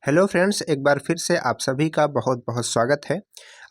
Hello friends, एक बार फिर से आप सभी का बहुत बहुत स्वागत है।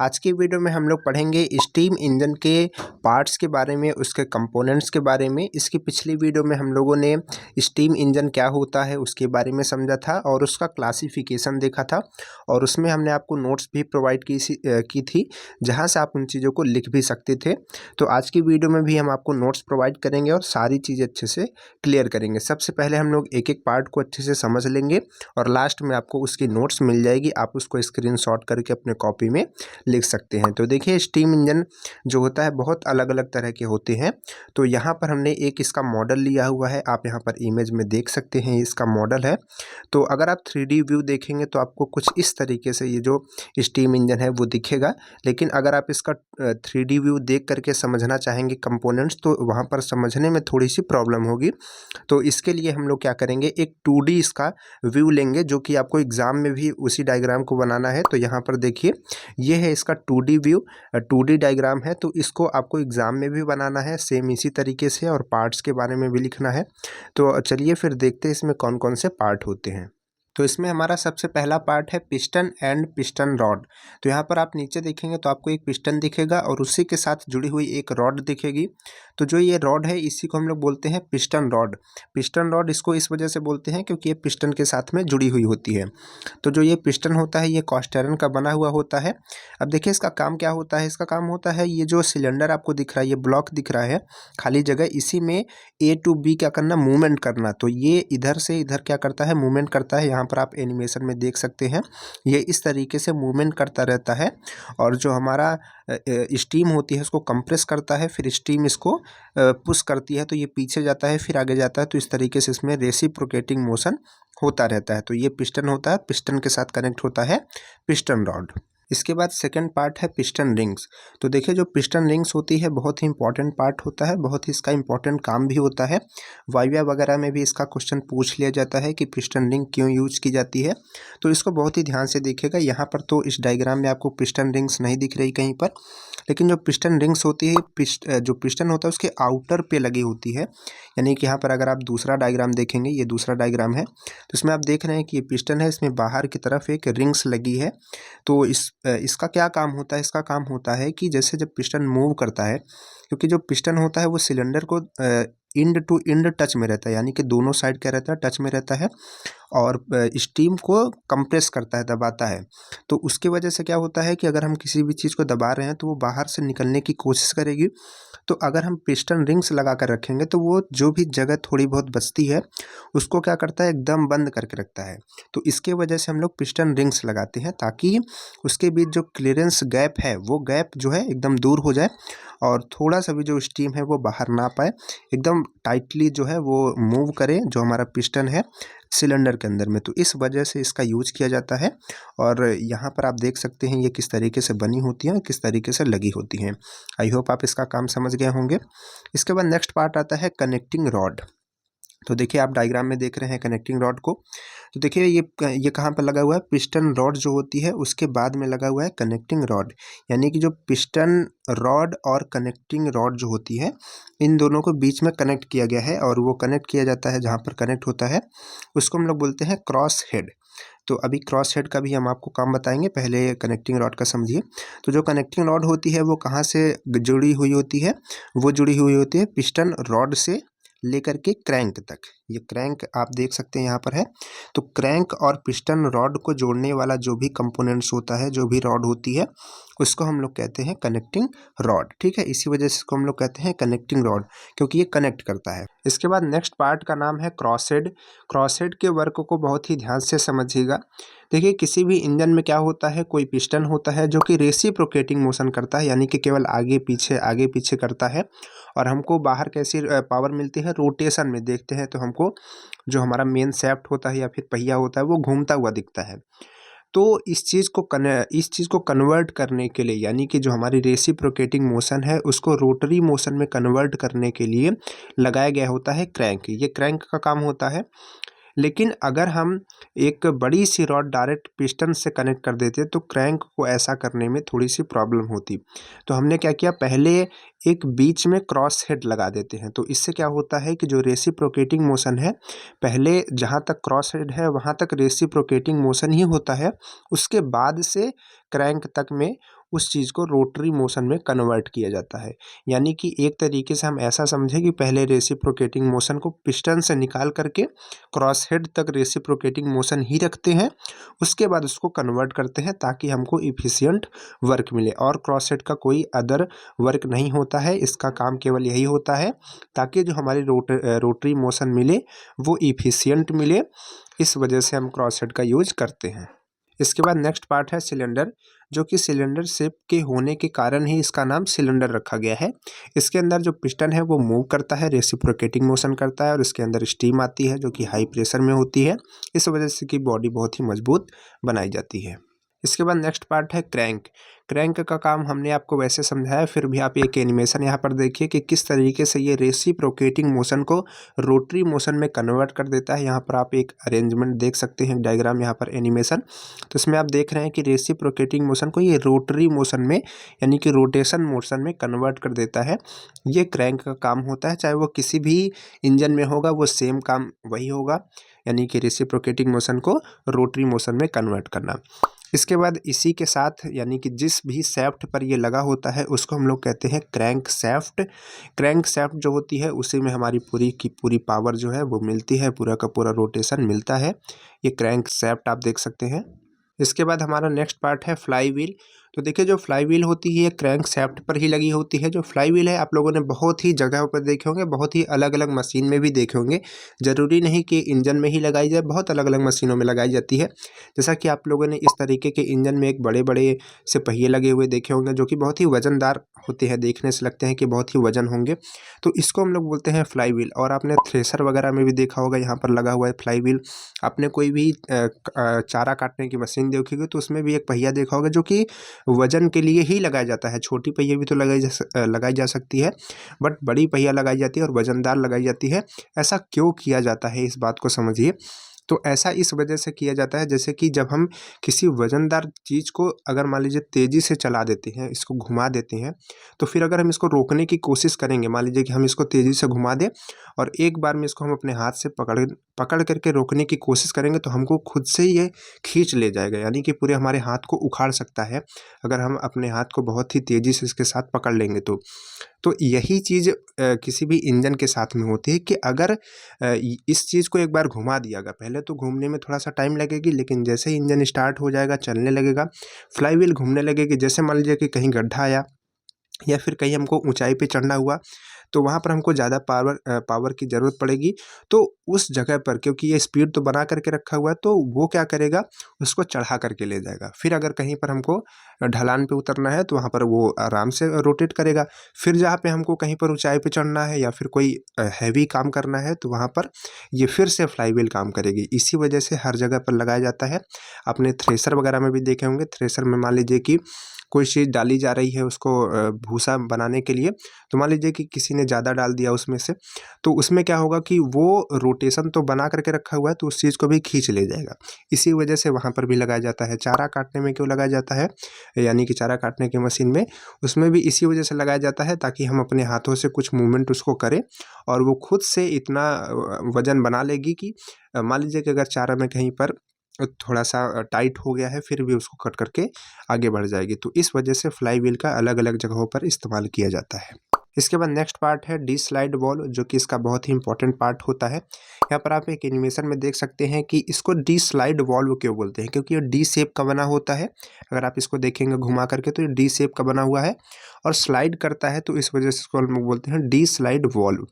आज की वीडियो में हम लोग पढ़ेंगे स्टीम इंजन के पार्ट्स के बारे में, उसके कंपोनेंट्स के बारे में। इसकी पिछली वीडियो में हम लोगों ने स्टीम इंजन क्या होता है उसके बारे में समझा था और उसका क्लासिफिकेशन देखा था, और उसमें हमने आपको नोट्स भी प्रोवाइड की थी, जहां से आप उन चीज़ों को लिख भी सकते थे। तो आज की वीडियो में भी हम आपको नोट्स प्रोवाइड करेंगे और सारी चीज़ें अच्छे से क्लियर करेंगे। सबसे पहले हम लोग एक एक पार्ट को अच्छे से समझ लेंगे और लास्ट में आपको उसकी नोट्स मिल जाएगी, आप उसको स्क्रीनशॉट करके अपने कॉपी में लिख सकते हैं। तो देखिए, स्टीम इंजन जो होता है बहुत अलग अलग तरह के होते हैं। तो यहाँ पर हमने एक इसका मॉडल लिया हुआ है, आप यहाँ पर इमेज में देख सकते हैं, इसका मॉडल है। तो अगर आप 3D व्यू देखेंगे तो आपको कुछ इस तरीके से ये जो स्टीम इंजन है वो दिखेगा। लेकिन अगर आप इसका 3D व्यू देख करके समझना चाहेंगे कंपोनेंट्स, तो वहाँ पर समझने में थोड़ी सी प्रॉब्लम होगी। तो इसके लिए हम लोग क्या करेंगे, एक 2D इसका व्यू लेंगे, जो कि आपको एग्जाम में भी उसी डायग्राम को बनाना है। तो यहाँ पर देखिए, ये है इसका 2D व्यू, 2D डायग्राम है। तो इसको आपको एग्जाम में भी बनाना है सेम इसी तरीके से, और पार्ट्स के बारे में भी लिखना है। तो चलिए फिर देखते हैं इसमें कौन कौन से पार्ट होते हैं। तो इसमें हमारा सबसे पहला पार्ट है पिस्टन एंड पिस्टन रॉड। तो यहाँ पर आप नीचे देखेंगे तो आपको एक पिस्टन दिखेगा और उसी के साथ जुड़ी हुई एक रॉड दिखेगी। तो जो ये रॉड है इसी को हम लोग बोलते हैं पिस्टन रॉड। पिस्टन रॉड इसको इस वजह से बोलते हैं क्योंकि ये पिस्टन के साथ में जुड़ी हुई होती है। तो जो ये पिस्टन होता है ये कास्ट आयरन का बना हुआ होता है। अब देखिए इसका काम क्या होता है। इसका काम होता है, ये जो सिलेंडर आपको दिख रहा है, ये ब्लॉक दिख रहा है खाली जगह, इसी में A to B क्या करना, मूवमेंट करना। तो ये इधर से इधर क्या करता है, मूवमेंट करता है। यहाँ पर आप एनिमेशन में देख सकते हैं, ये इस तरीके से मूवमेंट करता रहता है। और जो हमारा स्टीम होती है उसको कंप्रेस करता है, फिर स्टीम इसको पुश करती है, तो ये पीछे जाता है फिर आगे जाता है। तो इस तरीके से इसमें रेसिप्रोकेटिंग मोशन होता रहता है। तो ये पिस्टन होता है, पिस्टन के साथ कनेक्ट होता है पिस्टन रॉड। इसके बाद सेकंड पार्ट है पिस्टन रिंग्स। तो देखिए, जो पिस्टन रिंग्स होती है बहुत ही इंपॉर्टेंट पार्ट होता है, बहुत ही इसका इंपॉर्टेंट काम भी होता है। वाइवा वगैरह में भी इसका क्वेश्चन पूछ लिया जाता है कि पिस्टन रिंग क्यों यूज की जाती है। तो इसको बहुत ही ध्यान से देखिएगा। यहाँ पर तो इस डायग्राम में आपको पिस्टन रिंग्स नहीं दिख रही कहीं पर, लेकिन जो पिस्टन रिंग्स होती है, जो पिस्टन होता है उसके आउटर पे लगी होती है। यानी कि यहाँ पर अगर आप दूसरा डायग्राम देखेंगे, ये दूसरा डायग्राम है, तो इसमें आप देख रहे हैं कि ये पिस्टन है, इसमें बाहर की तरफ एक रिंग्स लगी है। तो इसका क्या काम होता है, इसका काम होता है कि जैसे जब पिस्टन मूव करता है, क्योंकि जो पिस्टन होता है वो सिलेंडर को इंड टू इंड टच में रहता है, यानी कि दोनों साइड क्या रहता है, टच में रहता है, और स्टीम को कंप्रेस करता है, दबाता है। तो उसकी वजह से क्या होता है कि अगर हम किसी भी चीज़ को दबा रहे हैं तो वो बाहर से निकलने की कोशिश करेगी। तो अगर हम पिस्टन रिंग्स लगा कर रखेंगे तो वो जो भी जगह थोड़ी बहुत बचती है उसको क्या करता है, एकदम बंद करके रखता है। तो इसके वजह से हम लोग पिस्टन रिंग्स लगाते हैं, ताकि उसके बीच जो क्लियरेंस गैप है वो गैप जो है एकदम दूर हो जाए, और थोड़ा सा भी जो स्टीम है वो बाहर ना पाए, एकदम टाइटली जो है वो मूव करे जो हमारा पिस्टन है सिलेंडर के अंदर में। तो इस वजह से इसका यूज किया जाता है। और यहाँ पर आप देख सकते हैं ये किस तरीके से बनी होती हैं, किस तरीके से लगी होती हैं। आई होप आप इसका काम समझ गए होंगे। इसके बाद नेक्स्ट पार्ट आता है कनेक्टिंग रॉड। तो देखिए, आप डायग्राम में देख रहे हैं कनेक्टिंग रॉड को। तो देखिए ये कहाँ पर लगा हुआ है, पिस्टन रॉड जो होती है उसके बाद में लगा हुआ है कनेक्टिंग रॉड। यानी कि जो पिस्टन रॉड और कनेक्टिंग रॉड जो होती है, इन दोनों को बीच में कनेक्ट किया गया है, और वो कनेक्ट किया जाता है जहाँ पर कनेक्ट होता है उसको हम लोग बोलते हैं क्रॉस हेड। तो अभी क्रॉस हेड का भी हम आपको काम बताएंगे, पहले कनेक्टिंग रॉड का समझिए। तो जो कनेक्टिंग रॉड होती है वो कहाँ से जुड़ी हुई होती है, वो जुड़ी हुई होती है पिस्टन रॉड से लेकर के क्रैंक तक। ये क्रैंक आप देख सकते हैं यहाँ पर है। तो क्रैंक और पिस्टन रॉड को जोड़ने वाला जो भी कंपोनेंट्स होता है, जो भी रॉड होती है, उसको हम लोग कहते हैं कनेक्टिंग रॉड। ठीक है, इसी वजह से इसको हम लोग कहते हैं कनेक्टिंग रॉड, क्योंकि ये कनेक्ट करता है। इसके बाद नेक्स्ट पार्ट का नाम है क्रॉसहेड। क्रॉसहेड के वर्क को बहुत ही ध्यान से समझिएगा। देखिए, किसी भी इंजन में क्या होता है, कोई पिस्टन होता है जो कि रेसिप्रोकेटिंग मोशन करता है, यानी कि केवल आगे पीछे करता है। और हमको बाहर कैसी पावर मिलती है, रोटेशन में देखते हैं तो हमको जो हमारा मेन शैफ्ट होता है या फिर पहिया होता है वो घूमता हुआ दिखता है। तो इस चीज़ को कन्वर्ट करने के लिए, यानी कि जो हमारी रेसिप्रोकेटिंग मोशन है उसको रोटरी मोशन में कन्वर्ट करने के लिए लगाया गया होता है क्रैंक। ये क्रैंक का काम होता है लेकिन अगर हम एक बड़ी सी रॉड डायरेक्ट पिस्टन से कनेक्ट कर देते तो क्रैंक को ऐसा करने में थोड़ी सी प्रॉब्लम होती। तो हमने क्या किया, पहले एक बीच में क्रॉस हेड लगा देते हैं। तो इससे क्या होता है कि जो रेसिप्रोकेटिंग मोशन है, पहले जहाँ तक क्रॉस हेड है वहाँ तक रेसिप्रोकेटिंग मोशन ही होता है, उसके बाद से क्रैंक तक में उस चीज़ को रोटरी मोशन में कन्वर्ट किया जाता है। यानी कि एक तरीके से हम ऐसा समझें कि पहले रेसिप्रोकेटिंग मोशन को पिस्टन से निकाल करके क्रॉस हेड तक रेसिप्रोकेटिंग मोशन ही रखते हैं, उसके बाद उसको कन्वर्ट करते हैं ताकि हमको इफ़िशियंट वर्क मिले। और क्रॉस हेड का कोई अदर वर्क नहीं होता है, इसका काम केवल यही होता है ताकि जो हमारी रोटरी मोशन मिले वो इफ़िशियंट मिले। इस वजह से हम क्रॉस हेड का यूज करते हैं। इसके बाद नेक्स्ट पार्ट है सिलेंडर, जो कि सिलेंडर शेप के होने के कारण ही इसका नाम सिलेंडर रखा गया है। इसके अंदर जो पिस्टन है वो मूव करता है, रेसिप्रोकेटिंग मोशन करता है और इसके अंदर स्टीम आती है जो कि हाई प्रेशर में होती है। इस वजह से कि बॉडी बहुत ही मजबूत बनाई जाती है। इसके बाद नेक्स्ट पार्ट है क्रैंक। क्रैंक का काम हमने आपको वैसे समझाया, फिर भी आप एक एनिमेशन यहाँ पर देखिए कि किस तरीके से ये रेसिप्रोकेटिंग मोशन को रोटरी मोशन में कन्वर्ट कर देता है। यहाँ पर आप एक अरेंजमेंट देख सकते हैं, डायग्राम यहाँ पर एनिमेशन। तो इसमें आप देख रहे हैं कि रेसिप्रोकेटिंग मोशन को ये रोटरी मोशन में यानी कि रोटेशन मोशन में कन्वर्ट कर देता है। ये क्रैंक का काम होता है, चाहे वो किसी भी इंजन में होगा वो सेम काम वही होगा, यानी कि रेसिप्रोकेटिंग मोशन को रोटरी मोशन में कन्वर्ट करना। इसके बाद इसी के साथ यानी कि जिस भी शैफ्ट पर ये लगा होता है उसको हम लोग कहते हैं क्रैंक शैफ्ट। क्रैंक शैफ्ट जो होती है उसी में हमारी पूरी की पूरी पावर जो है वो मिलती है, पूरा का पूरा रोटेशन मिलता है। ये क्रैंक शैफ्ट आप देख सकते हैं। इसके बाद हमारा नेक्स्ट पार्ट है फ्लाई व्हील। तो देखिए जो फ्लाई व्हील होती है क्रैंक शैफ्ट पर ही लगी होती है। जो फ्लाई व्हील है आप लोगों ने बहुत ही जगहों पर देखे होंगे, बहुत ही अलग अलग मशीन में भी देखे होंगे। ज़रूरी नहीं कि इंजन में ही लगाई जाए, बहुत अलग अलग मशीनों में लगाई जाती है। जैसा कि आप लोगों ने इस तरीके के इंजन में एक बड़े बड़े से पहिए लगे हुए देखे होंगे जो कि बहुत ही वजनदार होते हैं, देखने से लगते हैं कि बहुत ही वजन होंगे। तो इसको हम लोग बोलते हैं फ्लाई व्हील। और आपने थ्रेसर वगैरह में भी देखा होगा, यहाँ पर लगा हुआ है फ्लाई व्हील। आपने कोई भी चारा काटने की मशीन देखी होगी तो उसमें भी एक पहिया देखा होगा जो कि वजन के लिए ही लगाया जाता है। छोटी पहिया भी तो लगाई जा सकती है, बट बड़ी पहिया लगाई जाती है और वजनदार लगाई जाती है। ऐसा क्यों किया जाता है इस बात को समझिए। तो ऐसा इस वजह से किया जाता है जैसे कि जब हम किसी वज़नदार चीज़ को अगर मान लीजिए तेज़ी से चला देते हैं, इसको घुमा देते हैं, तो फिर अगर हम इसको रोकने की कोशिश करेंगे, मान लीजिए कि हम इसको तेज़ी से घुमा दें और एक बार में इसको हम अपने हाथ से पकड़ करके रोकने की कोशिश करेंगे तो हमको खुद से ही ये खींच ले जाएगा, यानी कि पूरे हमारे हाथ को उखाड़ सकता है अगर हम अपने हाथ को बहुत ही तेज़ी से इसके साथ पकड़ लेंगे तो। तो यही चीज़ किसी भी इंजन के साथ में होती है कि अगर इस चीज़ को एक बार घुमा दिया गया, पहले तो घूमने में थोड़ा सा टाइम लगेगी, लेकिन जैसे ही इंजन स्टार्ट हो जाएगा, चलने लगेगा, फ्लाई व्हील घूमने लगेगी। जैसे मान लीजिए कि कहीं गड्ढा आया या फिर कहीं हमको ऊंचाई पे चढ़ना हुआ तो वहाँ पर हमको ज़्यादा पावर की ज़रूरत पड़ेगी। तो उस जगह पर क्योंकि ये स्पीड तो बना करके रखा हुआ है तो वो क्या करेगा, उसको चढ़ा करके ले जाएगा। फिर अगर कहीं पर हमको ढलान पे उतरना है तो वहाँ पर वो आराम से रोटेट करेगा। फिर जहाँ पे हमको कहीं पर ऊंचाई पे चढ़ना है या फिर कोई हैवी काम करना है तो वहाँ पर ये फिर से फ्लाई व्हील काम करेगी। इसी वजह से हर जगह पर लगाया जाता है। आपने थ्रेसर वगैरह में भी देखे होंगे, थ्रेसर में मान लीजिए कि कोई चीज़ डाली जा रही है उसको भूसा बनाने के लिए, तो मान लीजिए कि किसी ने ज़्यादा डाल दिया उसमें से, तो उसमें क्या होगा कि वो रोटेशन तो बना करके रखा हुआ है तो उस चीज़ को भी खींच ले जाएगा। इसी वजह से वहाँ पर भी लगाया जाता है। चारा काटने में क्यों लगाया जाता है, यानी कि चारा काटने की मशीन में, उसमें भी इसी वजह से लगाया जाता है ताकि हम अपने हाथों से कुछ मूवमेंट उसको करें और वो खुद से इतना वजन बना लेगी कि मान लीजिए कि अगर चारा में कहीं पर थोड़ा सा टाइट हो गया है फिर भी उसको कट करके आगे बढ़ जाएगी। तो इस वजह से फ्लाई व्हील का अलग अलग जगहों पर इस्तेमाल किया जाता है। इसके बाद नेक्स्ट पार्ट है डी स्लाइड वॉल्व, जो कि इसका बहुत ही इंपॉर्टेंट पार्ट होता है। यहाँ पर आप एक एनिमेशन में देख सकते हैं कि इसको डी स्लाइड वॉल्व क्यों बोलते हैं, क्योंकि ये डी शेप का बना होता है। अगर आप इसको देखेंगे घुमा करके तो ये डी शेप का बना हुआ है और स्लाइड करता है, तो इस वजह से इसको हम लोग बोलते हैं डी स्लाइड वॉल्व।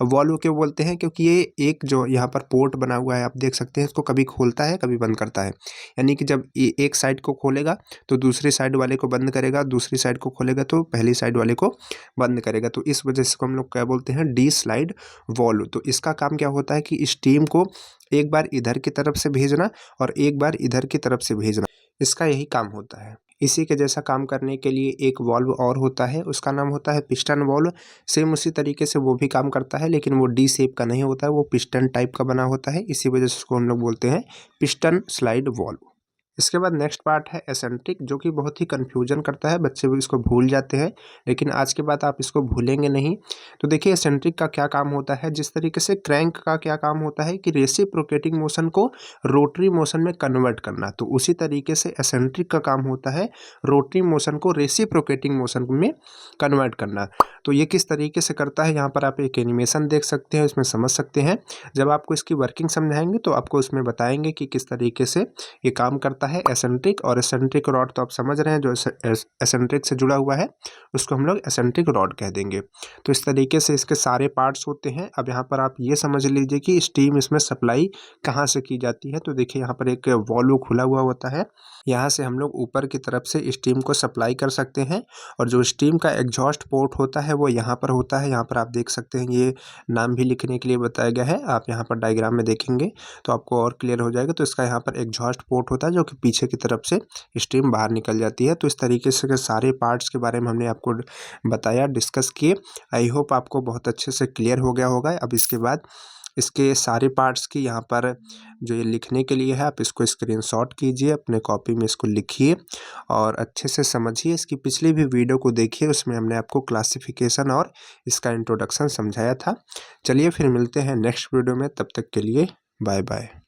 वॉल्व क्यों बोलते हैं, क्योंकि ये एक जो यहाँ पर पोर्ट बना हुआ है आप देख सकते हैं, इसको कभी खोलता है कभी बंद करता है। यानी कि जब ये एक साइड को खोलेगा तो दूसरी साइड वाले को बंद करेगा, दूसरी साइड को खोलेगा तो पहली साइड वाले को बंद करेगा। तो इस वजह से इसको हम लोग क्या बोलते हैं, डी स्लाइड वॉल्व। तो इसका काम क्या होता है कि स्टीम को एक बार इधर की तरफ से भेजना और एक बार इधर की तरफ से भेजना, इसका यही काम होता है। इसी के जैसा काम करने के लिए एक वॉल्व और होता है, उसका नाम होता है पिस्टन वॉल्व। सेम उसी तरीके से वो भी काम करता है, लेकिन वो डी शेप का नहीं होता है, वो पिस्टन टाइप का बना होता है। इसी वजह से उसको हम लोग बोलते हैं पिस्टन स्लाइड वॉल्व। इसके बाद नेक्स्ट पार्ट है एसेंट्रिक, जो कि बहुत ही कन्फ्यूजन करता है, बच्चे भी इसको भूल जाते हैं, लेकिन आज के बाद आप इसको भूलेंगे नहीं। तो देखिए एसेंट्रिक का क्या काम होता है। जिस तरीके से क्रैंक का क्या काम होता है कि रेसिप्रोकेटिंग मोशन को रोटरी मोशन में कन्वर्ट करना, तो उसी तरीके से एसेंट्रिक का काम होता है रोटरी मोशन को रेसिप्रोकेटिंग मोशन में कन्वर्ट करना। तो ये किस तरीके से करता है, यहाँ पर आप एक एनिमेशन देख सकते हैं, इसमें समझ सकते हैं। जब आपको इसकी वर्किंग समझाएंगे तो आपको उसमें बताएंगे कि किस तरीके से ये काम करता है एसेंट्रिक। और एसेंट्रिक रॉड तो आप समझ रहे हैं, जो एसेंट्रिक से जुड़ा हुआ है उसको हम लोग एसेंट्रिक रॉड कह देंगे। तो इस तरीके से इसके सारे पार्ट्स होते हैं। अब यहाँ पर आप ये समझ लीजिए कि स्टीम इसमें सप्लाई कहाँ से की जाती है। तो देखिए यहाँ पर एक वॉल्व खुला हुआ होता है, यहाँ से हम लोग ऊपर की तरफ से स्टीम को सप्लाई कर सकते हैं। और जो स्टीम का एग्जॉस्ट पोर्ट होता है वो यहाँ पर होता है। यहाँ पर आप देख सकते हैं, ये नाम भी लिखने के लिए बताया गया है, आप यहाँ पर डायग्राम में देखेंगे तो आपको और क्लियर हो जाएगा। तो इसका यहाँ पर एग्जॉस्ट पोर्ट होता है, जो कि पीछे की तरफ से स्टीम बाहर निकल जाती है। तो इस तरीके से के सारे पार्ट्स के बारे में हमने आपको बताया, डिस्कस किए। आई होप आपको बहुत अच्छे से क्लियर हो गया होगा। अब इसके बाद इसके सारे पार्ट्स की यहाँ पर जो ये लिखने के लिए है, आप इसको स्क्रीनशॉट कीजिए, अपने कॉपी में इसको लिखिए और अच्छे से समझिए। इसकी पिछली भी वीडियो को देखिए, उसमें हमने आपको क्लासिफिकेशन और इसका इंट्रोडक्शन समझाया था। चलिए फिर मिलते हैं नेक्स्ट वीडियो में, तब तक के लिए बाय बाय।